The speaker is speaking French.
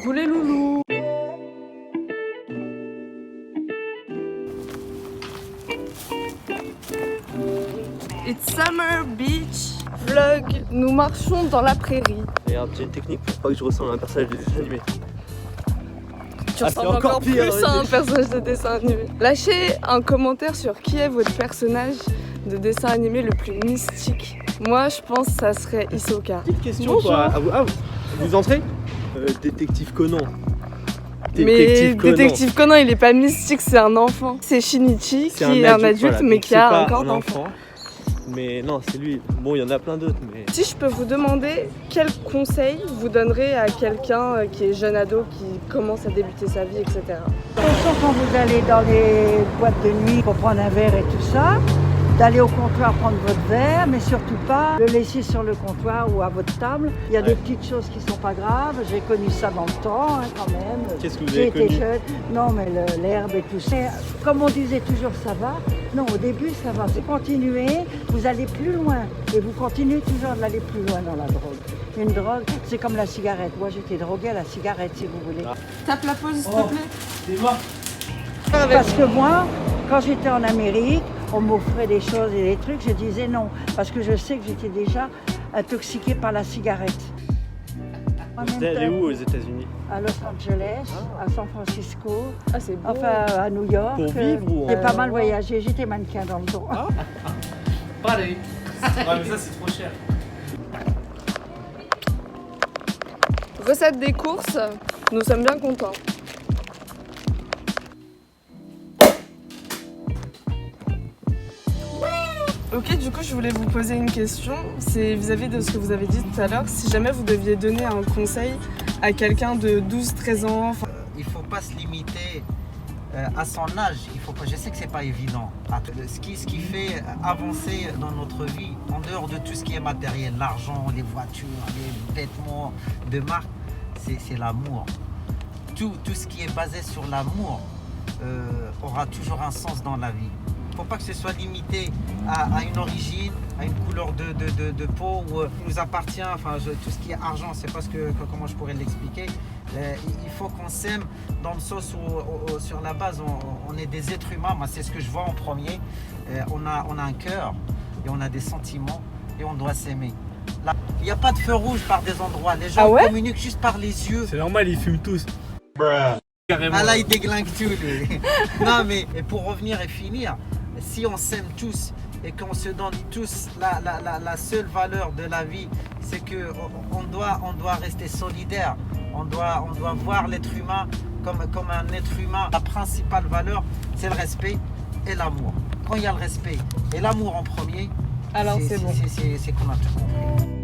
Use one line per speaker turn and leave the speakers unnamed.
Coucou les loulous. It's Summer Beach vlog. Nous marchons dans la prairie.
Regarde, j'ai une technique pour pas que je ressemble à un personnage de dessin animé.
Tu ressembles encore plus à un personnage de dessin animé. Lâchez un commentaire sur qui est votre personnage de dessin animé le plus mystique. Moi, je pense que ça serait Hisoka.
Petite question.
Bonjour.
Quoi. Vous entrez Détective Conan.
Mais Détective Conan, il est pas mystique, c'est un enfant. C'est Shinichi qui est un adulte,
voilà.
mais
Donc,
qui a
pas
un corps d'enfant.
Mais non, c'est lui. Bon, il y en a plein d'autres, mais...
Si je peux vous demander quel conseil vous donnerez à quelqu'un qui est jeune ado, qui commence à débuter sa vie, etc.
Attention quand vous allez dans les boîtes de nuit pour prendre un verre et tout ça, d'aller au comptoir prendre votre verre, mais surtout pas le laisser sur le comptoir ou à votre table. Il y a des petites choses qui sont pas graves. J'ai connu ça dans le temps, hein, quand même.
Qu'est-ce que vous
J'ai
avez
été
connu?
jeune. Non, mais l'herbe et tout ça. Comme on disait toujours, ça va. Non, au début, ça va. Vous continuez, vous allez plus loin. Et vous continuez toujours d'aller plus loin dans la drogue. Une drogue, c'est comme la cigarette. Moi, j'étais droguée à la cigarette, si vous voulez.
Tape la pause, s'il te plaît.
C'est mort.
Parce que moi, quand j'étais en Amérique, on m'offrait des choses et des trucs, je disais non. Parce que je sais que j'étais déjà intoxiquée par la cigarette.
Vous allez où aux États-Unis?
À Los Angeles, à San Francisco,
Ah, c'est beau.
enfin à New York.
Pour vivre ou
J'ai pas
en-
mal voyagé, j'étais mannequin dans le dos.
Pareil. Ouais, mais ça c'est trop cher.
Recette des courses, nous sommes bien contents. Ok, du coup, je voulais vous poser une question. C'est vis-à-vis de ce que vous avez dit tout à l'heure. Si jamais vous deviez donner un conseil à quelqu'un de 12-13 ans,
Il ne faut pas se limiter à son âge. Il faut pas, je sais que c'est pas évident. Ce qui fait avancer dans notre vie, en dehors de tout ce qui est matériel, l'argent, les voitures, les vêtements de marque, c'est l'amour. Tout ce qui est basé sur l'amour aura toujours un sens dans la vie. Il ne faut pas que ce soit limité à une origine, à une couleur de peau ou nous appartient. Enfin, tout ce qui est argent, c'est pas comment je pourrais l'expliquer. Il faut qu'on s'aime dans le sens où sur la base on est des êtres humains. Moi, c'est ce que je vois en premier. On a un cœur et on a des sentiments et on doit s'aimer. Là, il n'y a pas de feu rouge par des endroits. Les gens communiquent juste par les yeux.
C'est normal, ils fument tous. Carrément.
Ah là, il déglingue tout, lui. Non, mais et pour revenir et finir, si on s'aime tous et qu'on se donne tous la seule valeur de la vie, c'est qu'on doit rester solidaire. On doit voir l'être humain comme un être humain. La principale valeur, c'est le respect et l'amour. Quand il y a le respect et l'amour en premier,
alors c'est bon.
C'est qu'on a tout compris.